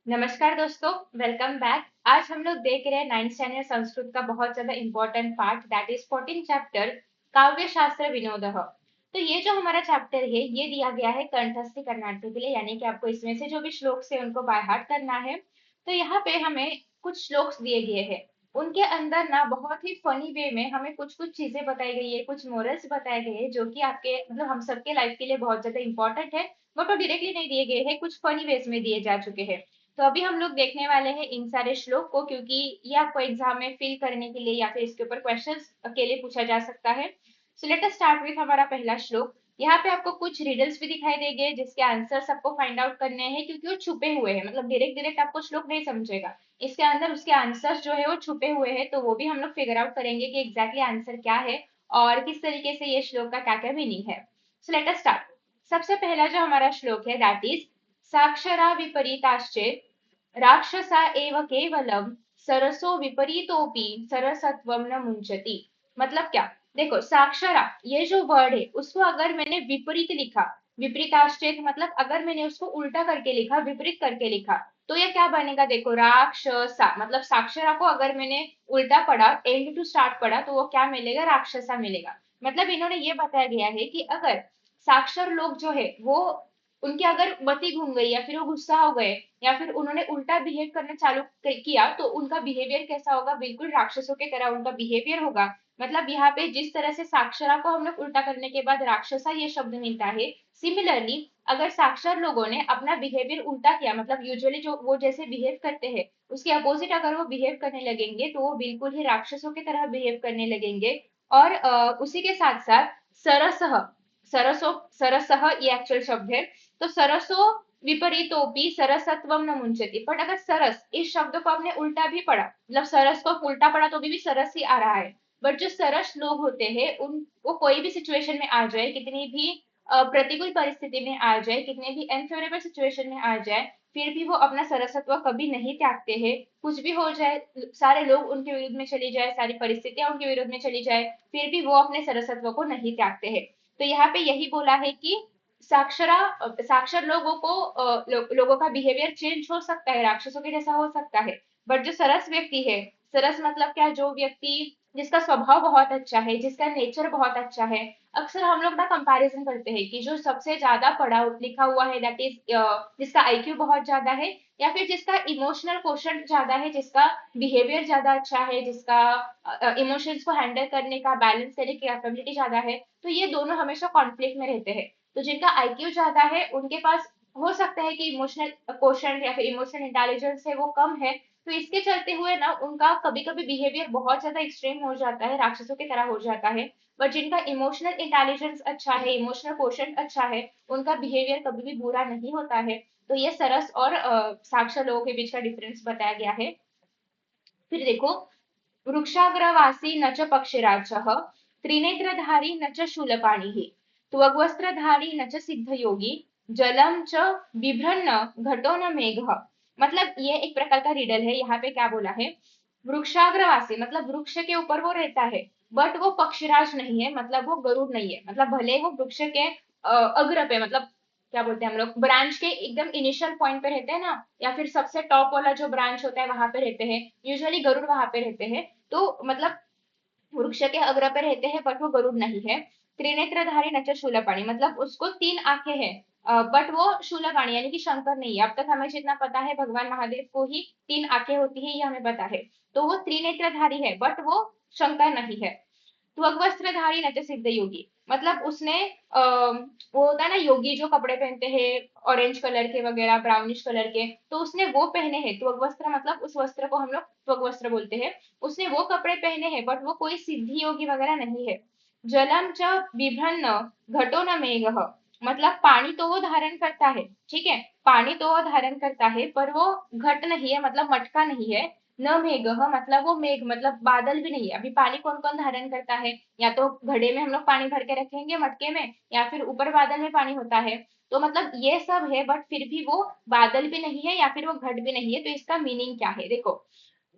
नमस्कार दोस्तों, welcome back. आज हम लोग देख रहे हैं 9th स्टैंडर्ड संस्कृत का बहुत ज्यादा important part, that is 14 chapter काव्य शास्त्र विनोदः। तो ये जो हमारा चैप्टर है ये दिया गया है कंठस्थी करनाटक के लिए, यानी कि आपको इसमें से जो भी श्लोक से उनको बाय हार्ट करना है। तो यहाँ पे हमें कुछ श्लोक्स दिए गए हैं। उनके अंदर ना बहुत ही फनी वे में हमें कुछ कुछ चीजें बताई गई है, कुछ मोरल्स बताए गए हैं जो कि आपके मतलब हम सबके लाइफ के लिए बहुत ज्यादा इंपॉर्टेंट है। बट वो डायरेक्टली नहीं दिए गए हैं, कुछ फनी वेज में दिए जा चुके हैं। तो अभी हम लोग देखने वाले हैं इन सारे श्लोक को, क्योंकि ये आपको एग्जाम में फिल करने के लिए या फिर इसके ऊपर क्वेश्चंस के लिए पूछा जा सकता है। So let us start with हमारा पहला श्लोक। यहाँ पे आपको कुछ रिडल्स भी दिखाई देंगे जिसके आंसर्स आपको फाइंड आउट करने हैं, क्योंकि वो छुपे हुए हैं, मतलब डायरेक्ट डायरेक्ट आपको श्लोक नहीं समझेगा। इसके अंदर उसके आंसर्स जो है वो छुपे हुए हैं, तो वो भी हम लोग फिगर आउट करेंगे कि एग्जैक्टली आंसर क्या है और किस तरीके से ये श्लोक का क्या क्या मीनिंग है। So let us start. सबसे पहला जो हमारा श्लोक है दैट इज साक्षरा विपरीताश्चेत् राक्षसा एव केवलम सरसो विपरीतोपि सरसत्वम न मुंचति। मतलब क्या? देखो, साक्षरा ये जो वर्ड है उसको अगर मैंने विपरीत लिखा, विपरीताश्चेत मतलब अगर मैंने उसको उल्टा करके लिखा, विपरीत करके लिखा, तो ये क्या बनेगा? देखो, राक्षसा मतलब साक्षरा को अगर मैंने उल्टा पढ़ा, एंड टू स्टार्ट पढ़ा, तो वो क्या मिलेगा? राक्षसा मिलेगा। मतलब इन्होंने ये बताया गया है कि अगर साक्षर लोग जो है वो, उनकी अगर मति घूम गई या फिर वो गुस्सा हो गए या फिर उन्होंने उल्टा बिहेव करना चालू किया, तो उनका बिहेवियर कैसा होगा? बिल्कुल राक्षसों की तरह उनका बिहेवियर होगा। मतलब यहाँ पे जिस तरह से साक्षरा को हम लोग उल्टा करने के बाद राक्षसा ये शब्द मिलता है, सिमिलरली अगर साक्षर लोगों ने अपना बिहेवियर उल्टा किया, मतलब यूजुअली जो वो जैसे बिहेव करते हैं उसके अपोजिट अगर वो बिहेव करने लगेंगे, तो वो बिल्कुल ही राक्षसों की तरह बिहेव करने लगेंगे। और उसी के साथ साथ सरसह, सरसो सरसह ये एक्चुअल शब्द है। तो सरसो विपरीतोपि सरसत्वम न मुंचति, बट अगर सरस इस शब्द को आपने उल्टा भी पढ़ा, मतलब सरस को उल्टा पढ़ा तो भी सरस ही आ रहा है। बट जो सरस लोग होते हैं उन वो कोई भी सिचुएशन में आ जाए, कितनी भी प्रतिकूल परिस्थिति में आ जाए, कितने भी अनफेवरेबल सिचुएशन में आ जाए, फिर भी वो अपना सरसत्व कभी नहीं त्यागते हैं। कुछ भी हो जाए, सारे लोग उनके विरुद्ध में चली जाए, सारी परिस्थितियां उनके विरुद्ध में चली जाए, फिर भी वो अपने सरसत्व को नहीं त्यागते हैं। तो यहाँ पे यही बोला है कि साक्षरा साक्षर लोगों को लोगों का बिहेवियर चेंज हो सकता है, राक्षसों के जैसा हो सकता है। बट जो सरस व्यक्ति है, सरस मतलब क्या? जो व्यक्ति जिसका स्वभाव बहुत अच्छा है, जिसका नेचर बहुत अच्छा है। अक्सर हम लोग ना कंपैरिजन करते हैं कि जो सबसे ज्यादा पढ़ा लिखा हुआ है, दैट इज जिसका आईक्यू बहुत ज्यादा है, या फिर जिसका इमोशनल क्वोशंट ज्यादा है, जिसका बिहेवियर ज्यादा अच्छा है, जिसका इमोशंस को हैंडल करने का, बैलेंस करने की कैपेबिलिटी ज्यादा है, तो ये दोनों हमेशा कॉन्फ्लिक्ट में रहते हैं। तो जिनका आईक्यू ज्यादा है उनके पास हो सकता है कि इमोशनल क्वोशंट या फिर इमोशनल इंटेलिजेंस है वो कम है। तो इसके चलते हुए ना उनका कभी कभी बिहेवियर बहुत ज्यादा एक्सट्रीम हो जाता है, राक्षसों की तरह हो जाता है। बट जिनका इमोशनल इंटेलिजेंस अच्छा है, इमोशनल क्वोशंट अच्छा है, उनका बिहेवियर कभी भी बुरा नहीं होता है। तो ये सरस और साक्षर लोगों के बीच का डिफरेंस बताया गया है। फिर देखो, वृक्षाग्रवासी न च पक्षिराजः त्रिनेत्रधारी न च शूलपाणिः त्वग्वस्त्रधारी न च सिद्धयोगी जलम च बिभ्रन्न घटो न मेघः। मतलब ये एक प्रकार का रिडल है। यहाँ पे क्या बोला है? वृक्षाग्रवासी मतलब वृक्ष के ऊपर वो रहता है, बट वो पक्षीराज नहीं है, मतलब वो गरुड़ नहीं है। मतलब भले वो वृक्ष के अग्र पे, मतलब क्या बोलते हैं हम लोग, ब्रांच के एकदम इनिशियल पॉइंट पे रहते हैं ना, या फिर सबसे टॉप वाला जो ब्रांच होता है वहां पे रहते हैं, यूजुअली गरुड़ वहां पे रहते हैं। तो मतलब वृक्ष के अग्र पे रहते हैं बट वो गरुड़ नहीं है। त्रिनेत्रधारी नच शूलपाणी मतलब उसको तीन आंखें हैं, बट वो शूलपाणी यानी कि शंकर नहीं है। अब तक हमें जितना पता है भगवान महादेव को ही तीन आंखें होती है, ये हमें पता है। तो वो त्रिनेत्रधारी है बट वो शंकर नहीं है। त्वग्वस्त्रधारी न च सिद्ध योगी मतलब उसने वो होता है ना योगी जो कपड़े पहनते हैं ऑरेंज कलर के वगैरह, ब्राउनिश कलर के, तो उसने वो पहने हैं। त्वग्वस्त्र मतलब उस वस्त्र को हम लोग त्वग्वस्त्र बोलते हैं। उसने वो कपड़े पहने हैं बट वो कोई सिद्धि योगी वगैरह नहीं है। जलम च बिभ्रन्न घटो न मेघः मतलब पानी तो वो धारण करता है, ठीक है, पानी तो वो धारण करता है, पर वो घट नहीं है, मतलब मटका नहीं है। न मेघः मतलब वो मेघ मतलब बादल भी नहीं है। अभी पानी कौन कौन धारण करता है? या तो घड़े में हम लोग पानी भर के रखेंगे मटके में, या फिर ऊपर बादल में पानी होता है। तो मतलब ये सब है बट फिर भी वो बादल भी नहीं है या फिर वो घट भी नहीं है। तो इसका मीनिंग क्या है? देखो,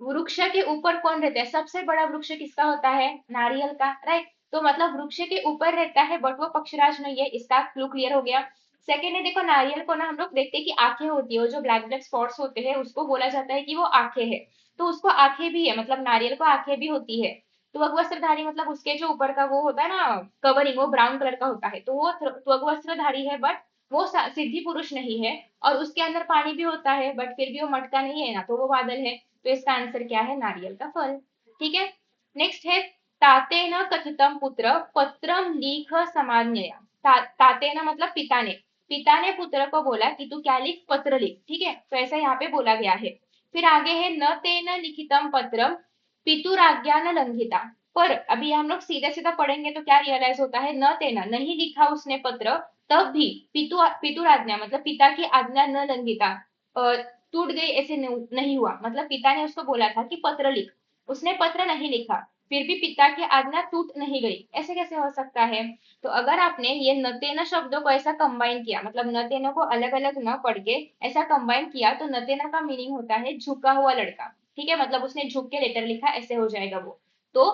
वृक्ष के ऊपर कौन रहता है? सबसे बड़ा वृक्ष किसका होता है? नारियल का, राइट। तो मतलब वृक्ष के ऊपर रहता है बट वो पक्षराज नहीं है, इसका क्लू क्लियर हो गया। सेकेंड है, देखो नारियल को ना हम लोग देखते हैं कि आंखें होती है, वो जो ब्लैक ब्लैक स्पॉट्स होते हैं उसको बोला जाता है कि वो आंखें है। तो उसको आंखें भी है, मतलब नारियल को आंखें भी होती है। त्वग वस्त्रधारी मतलब उसके जो ऊपर का वो होता है ना कवरिंग, वो ब्राउन कलर का होता है, तो वो त्वग वस्त्रधारी है, बट वो सिद्धि पुरुष नहीं है। और उसके अंदर पानी भी होता है, बट फिर भी वो मटका नहीं है ना, तो वो बादल है। तो इसका आंसर क्या है? नारियल का फल। ठीक है। नेक्स्ट है, तातेन कथितम पुत्र पत्रम लीख समाज्ञया। तातेन मतलब पिता ने, पिता ने पुत्र को बोला कि तू क्या लिख? पत्र लिख। ठीक है, तो ऐसा यहाँ पे बोला गया है। फिर आगे है, न तेन लिखितम पत्रम पितुराज्ञा न लंघिता। पर अभी हम लोग सीधा सीधा पढ़ेंगे तो क्या रियलाइज होता है? न तेना, नहीं लिखा उसने पत्र, तब भी पितुराज्ञा मतलब पिता की आज्ञा न लंघिता, टूट गई ऐसे नहीं हुआ। मतलब पिता ने उसको बोला था कि पत्र लिख, उसने पत्र नहीं लिखा, फिर भी पिता की आज्ञा टूट नहीं गई, ऐसे कैसे हो सकता है? तो अगर आपने ये नतेना शब्दों को ऐसा कंबाइन किया, मतलब नतेना को अलग अलग न पढ़ के ऐसा कंबाइन किया, तो नतेना का मीनिंग होता है झुका हुआ लड़का। ठीक है, मतलब उसने झुक के लेटर लिखा, ऐसे हो जाएगा वो। तो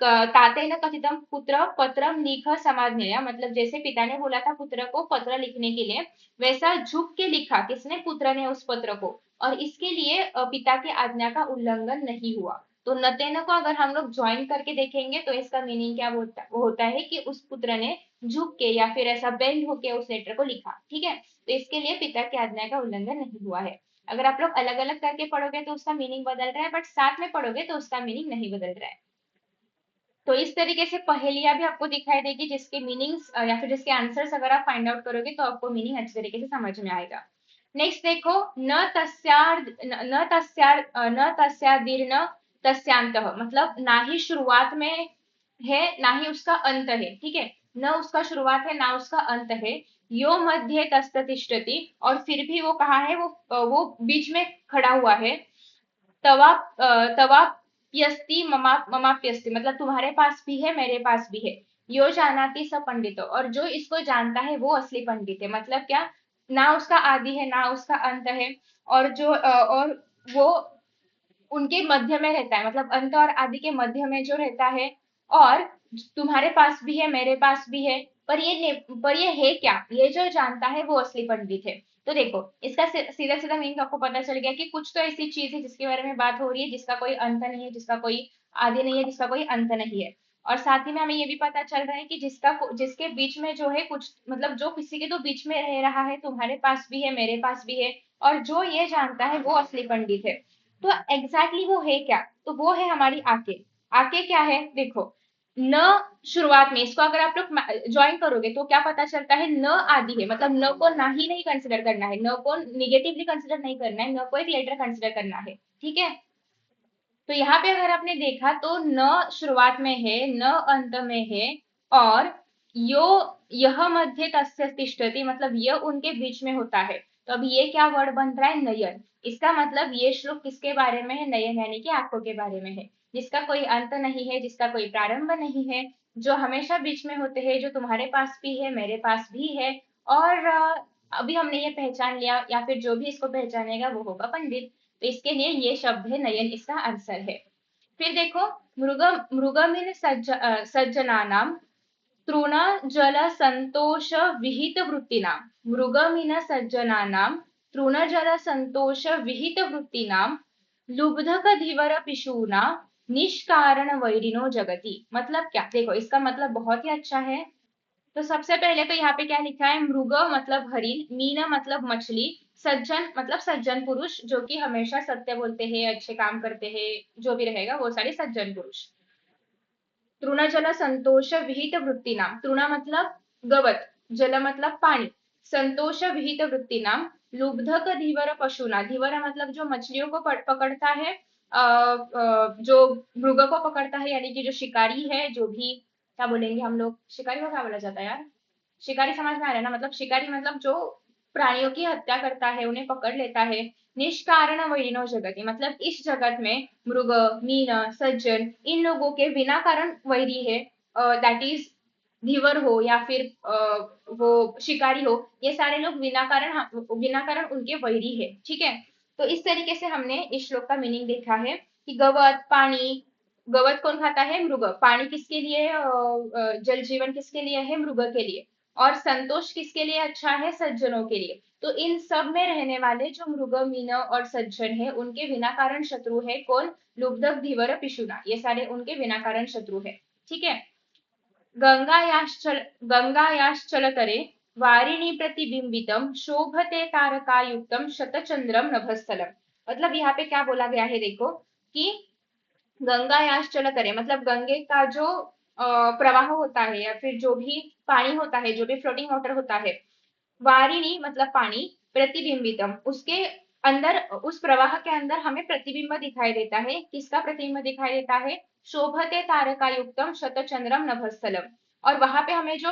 तातेन कथितम पुत्र पत्रम लिख समाज्ञया, मतलब जैसे पिता ने बोला था पुत्र को पत्र लिखने के लिए, वैसा झुक के लिखा किसने? पुत्र ने उस पत्र को। और इसके लिए पिता की आज्ञा का उल्लंघन नहीं हुआ। तो नतेन को अगर हम लोग ज्वाइन करके देखेंगे तो इसका मीनिंग क्या होता वो होता है कि उस पुत्र ने झुक के या फिर ऐसा बेंड होके उस लेटर को लिखा। ठीक है, तो इसके लिए पिता की आज्ञा का उल्लंघन नहीं हुआ है। अगर आप लोग अलग अलग करके पढ़ोगे तो उसका मीनिंग बदल रहा है, बट साथ में पढ़ोगे तो उसका मीनिंग नहीं बदल रहा है। तो इस तरीके से पहेलियां भी आपको दिखाई देगी, जिसके मीनिंग्स या फिर जिसके आंसर्स अगर आप फाइंड आउट करोगे तो आपको मीनिंग अच्छी तरीके से समझ में आएगा। नेक्स्ट देखो, न तस्यादीर्ण तस्यांतः, मतलब ना ही शुरुआत में है ना ही उसका अंत है। ठीक है, न उसका शुरुआत है ना उसका अंत है। यो मध्य तस्ततिष्ठति, और फिर भी वो कहाँ है? वो बीच में खड़ा हुआ है। तवा तवाप्यस्ति ममाप्यस्ति, मतलब तुम्हारे पास भी है मेरे पास भी है। यो जानाति स पंडितो, और जो इसको जानता है वो असली पंडित है। मतलब क्या? ना उसका आदि है ना उसका अंत है, और और वो उनके मध्य में रहता है, मतलब अंत और आदि के मध्य में जो रहता है। और तुम्हारे पास भी है मेरे पास भी है, पर ये है क्या? ये जो जानता है वो असली पंडित है। तो देखो, इसका सीधा सीधा मीनिंग आपको पता चल गया कि कुछ तो ऐसी चीज है जिसके बारे में बात हो रही है, जिसका कोई अंत नहीं है, जिसका कोई आदि नहीं है, जिसका कोई अंत नहीं है। और साथ ही में हमें ये भी पता चल रहा है कि जिसके बीच में जो है कुछ, मतलब जो किसी के तो बीच में रह रहा है, तुम्हारे पास भी है मेरे पास भी है, और जो ये जानता है वो असली पंडित है। तो एग्जैक्टली वो है क्या? तो वो है हमारी आके। आके क्या है? देखो, न शुरुआत में, इसको अगर आप लोग ज्वाइन करोगे तो क्या पता चलता है? न आदि है, मतलब न को ना ही नहीं कंसिडर करना है, न को निगेटिवली कंसिडर नहीं करना है, न को एक लेटर कंसिडर करना है। ठीक है, तो यहाँ पे अगर आपने देखा तो न शुरुआत में है, न अंत में है, और यो यह मध्य तस्य तिष्ठति, मतलब यह उनके बीच में होता है। तो अब ये क्या वर्ड बन रहा है? नयन। इसका मतलब ये श्लोक किसके बारे में है? नयन यानी कि आंखों के बारे में है, जिसका कोई अंत नहीं है, जिसका कोई प्रारंभ नहीं है, जो हमेशा बीच में होते हैं, जो तुम्हारे पास भी है मेरे पास भी है। और अभी हमने ये पहचान लिया, या फिर जो भी इसको पहचानेगा वो होगा पंडित। तो इसके लिए ये शब्द है नयन, इसका आंसर है। फिर देखो, मृगमिन सज्जनानाम तृण जल संतोष विहित वृत्तिनाम, मृगमिन सज्जनानां तृणजल संतोष विहित वृत्तिनाम लुब्धक धीवर पिशूना निष्कारण वैरिणो जगति। मतलब क्या? देखो, इसका मतलब बहुत ही अच्छा है। तो सबसे पहले तो यहाँ पे क्या लिखा है? मृग मतलब हरिण, मीन मतलब मछली, सज्जन मतलब सज्जन पुरुष, जो कि हमेशा सत्य बोलते हैं, अच्छे काम करते हैं, जो भी रहेगा वो सारे सज्जन पुरुष। तृणजल संतोष विहित वृत्ति नाम, तृण मतलब गवत, जल मतलब पानी, संतोष विहित वृत्ति नाम लुब्धक धीवर पशुना, धीवर मतलब जो मछलियों को पकड़ता है, जो मृग को पकड़ता है, यानी कि जो शिकारी है, जो भी, क्या बोलेंगे हम लोग, शिकारी को क्या बोला जाता है यार? शिकारी समझ में आ रहा है ना? मतलब शिकारी मतलब जो प्राणियों की हत्या करता है, उन्हें पकड़ लेता है। निष्कारण वैरिणो जगति, मतलब इस जगत में मृग, मीन, सज्जन, इन लोगों के बिना कारण वैरी है। दैट इज धीवर हो या फिर वो शिकारी हो, ये सारे लोग बिना कारण उनके वैरी है। ठीक है, तो इस तरीके से हमने इस श्लोक का मीनिंग देखा है कि गवत पानी, गवत कौन खाता है? मृग। पानी किसके लिए? जल जीवन किसके लिए है? मृग के लिए। और संतोष किसके लिए अच्छा है? सज्जनों के लिए। तो इन सब में रहने वाले जो मृग, मीन और सज्जन है, उनके विनाकारण शत्रु है कौन? लुब्धक, धीवर, पिशुना, ये सारे उनके विनाकारण शत्रु है। ठीक है। गंगायाश्चल गंगायाश्चलतरे वारिणी प्रतिबिंबितम शोभते तारकायुक्तम शतचंद्रम नभस्थलम। मतलब यहाँ पे क्या बोला गया है देखो, कि गंगा याश्चल करे, मतलब गंगे का जो प्रवाह होता है या फिर जो भी पानी होता है, जो भी फ्लोटिंग वाटर होता है, वारिणी मतलब पानी, प्रतिबिंबितम उसके अंदर, उस प्रवाह के अंदर हमें प्रतिबिंब दिखाई देता है। किसका प्रतिबिंब दिखाई देता है? शोभते तारकायुक्तम शतचंद्रम नभस्थलम। और वहां पे हमें जो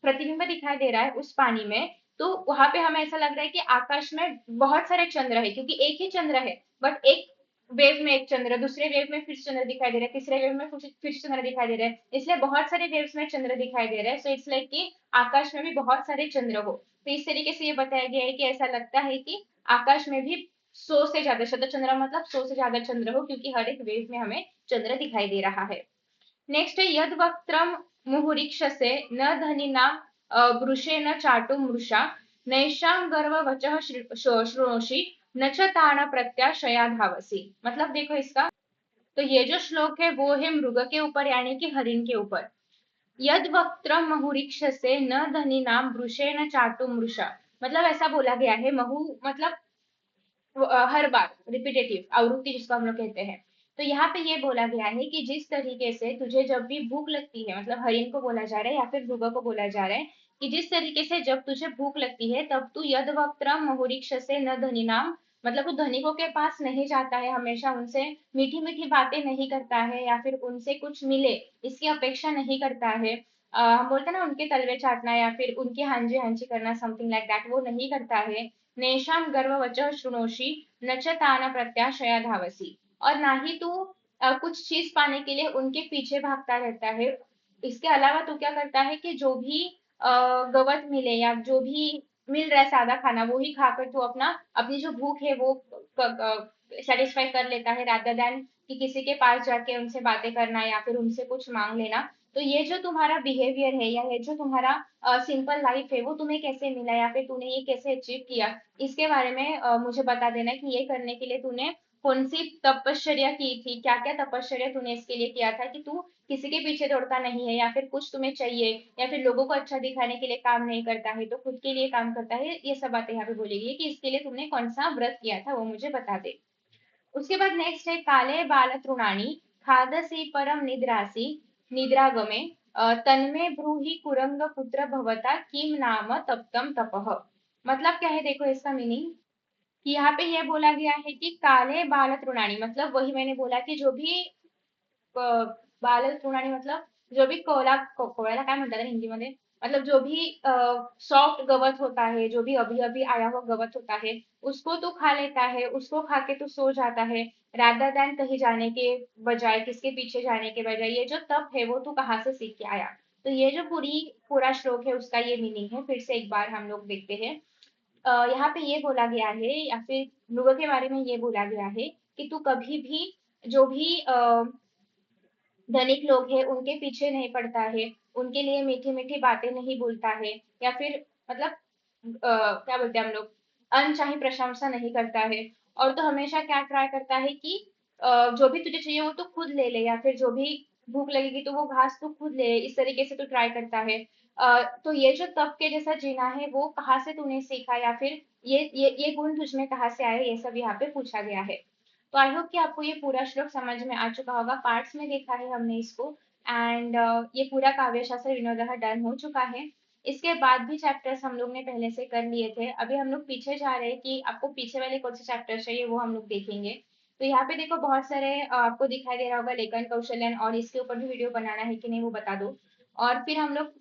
प्रतिबिंब दिखाई दे रहा है उस पानी में, तो वहां पे हमें ऐसा लग रहा है कि आकाश में बहुत सारे चंद्र है, क्योंकि एक ही चंद्र है, बट एक वेव में एक चंद्र, दूसरे वेव में फिर चंद्र दिखाई दे रहा है, तीसरे वेव में फिर चंद्र दिखाई दे रहा है, इसलिए बहुत सारे वेव्स में चंद्र दिखाई दे रहा है। सो इट्स लाइक कि आकाश में भी बहुत सारे चंद्र हो। तो इस तरीके से ये बताया गया है कि ऐसा लगता है कि आकाश में भी 100 से ज्यादा, शत चंद्र मतलब 100 से ज्यादा चंद्र हो, क्योंकि हर एक वेव में हमें चंद्र दिखाई दे रहा है। नेक्स्ट है यद वक्त्रम मुहुरीक्षसे न धनिना वृषे न चाटु मृषा नैशाम गर्व वचः श्रोषि न च ताण प्रत्याशया धावसी। मतलब देखो इसका, तो ये जो श्लोक है वो है मृग के ऊपर, यानी कि हरिण के ऊपर। यद वक्त्रम महुरीक्षसे न धनिनाम वृषे न चाटु मृषा। मतलब ऐसा बोला गया है, महु मतलब हर बार रिपीटेटिव आवृत्ति जिसको हम लोग कहते हैं। तो यहाँ पे ये बोला गया है कि जिस तरीके से तुझे जब भी भूख लगती है, मतलब हरिण को बोला जा रहा है या फिर भृग को बोला जा रहा है, कि जिस तरीके से जब तुझे भूख लगती है तब तू यद वक्त्रम महुरीक्ष से न धनी नाम, मतलब वो धनिकों के पास नहीं जाता है, हमेशा उनसे मीठी मीठी बातें नहीं करता है या फिर उनसे कुछ मिले इसकी अपेक्षा नहीं करता है। हम बोलते हैं ना उनके तलवे चाटना या फिर उनकी हांजी हांजी करना, समथिंग लाइक दैट, वो नहीं करता है। नेशाम गर्ववचः शृणोषि न च तान प्रत्याशया धावसी। और ना ही तू कुछ चीज पाने के लिए उनके पीछे भागता रहता है। इसके अलावा तू क्या करता है कि जो भी गवत मिले या जो भी मिल रहा है सादा खाना, वो ही खाकर तू अपना अपनी जो भूख है वो सेटिस्फाई कर लेता है, रादर देन कि किसी के पास जाके उनसे बातें करना या फिर उनसे कुछ मांग लेना। तो ये जो तुम्हारा बिहेवियर है या ये जो तुम्हारा सिंपल लाइफ है वो तुम्हें कैसे मिला या फिर तूने ये कैसे अचीव किया, इसके बारे में मुझे बता देना कि ये करने के लिए तूने कौन सी तपश्चर्या की थी, क्या क्या तपश्चर्या तूने इसके लिए किया था, कि तू किसी के पीछे दौड़ता नहीं है या फिर कुछ तुम्हें चाहिए या फिर लोगों को अच्छा दिखाने के लिए काम नहीं करता है, तो खुद के लिए काम करता है। ये सब बातें यहाँ पे बोलेगी कि इसके लिए तुमने कौन सा व्रत किया था वो मुझे बता दे। उसके बाद नेक्स्ट है काले बाल तृणानी खादसी परम निद्रासी निद्रागमे तन्मे ब्रूहि कुरंग पुत्र भवता किम नाम तप्तम तपह। मतलब क्या है देखो इसका मीनिंग, कि यहाँ पे ये बोला गया है कि काले बाल तृणानी, मतलब वही मैंने बोला कि जो भी बाल तृणानी मतलब जो भी कोवळ्याला काय म्हणतात रे हिंदी मध्ये, मतलब जो भी सॉफ्ट गवत होता है, जो भी अभी अभी आया हुआ गवत होता है, उसको तू खा लेता है, उसको खा के तू सो जाता है, रादर देन कहीं जाने के बजाय, किसके पीछे जाने के बजाय। ये जो तप है वो तू कहाँ से सीख के आया? तो ये जो पूरा श्लोक है उसका ये मीनिंग है। फिर से एक बार हम लोग देखते हैं। यहाँ पे ये बोला गया है या फिर मृग के बारे में ये बोला गया है कि तू कभी भी जो भी धनिक लोग हैं उनके पीछे नहीं पड़ता है, उनके लिए मीठी मीठी बातें नहीं बोलता है, या फिर मतलब क्या बोलते हैं हम लोग, अनचाही प्रशंसा नहीं करता है। और तो हमेशा क्या ट्राई करता है कि जो भी तुझे चाहिए वो तो खुद ले ले, या फिर जो भी भूख लगेगी तो वो घास तो खुद ले, इस तरीके से तो ट्राई करता है। तो ये जो तप के जैसा जीना है वो कहाँ से तूने सीखा, या फिर ये गुण तुझ में कहाँ से आए, ये सब यहाँ पे पूछा गया है। तो आई होप कि आपको ये पूरा श्लोक समझ में आ चुका होगा, पार्ट्स में देखा है हमने इसको। एंड ये पूरा काव्य शास्त्र विनोदः डन हो चुका है। इसके बाद भी चैप्टर्स हम लोग ने पहले से कर लिए थे, अभी हम लोग पीछे जा रहे हैं कि आपको पीछे वाले कौन से चैप्टर चाहिए वो हम लोग देखेंगे। तो यहाँ पे देखो बहुत सारे आपको दिखाई दे रहा होगा लेखन कौशल्यन, और इसके ऊपर भी वीडियो बनाना है कि नहीं वो बता दो। और फिर हम लोग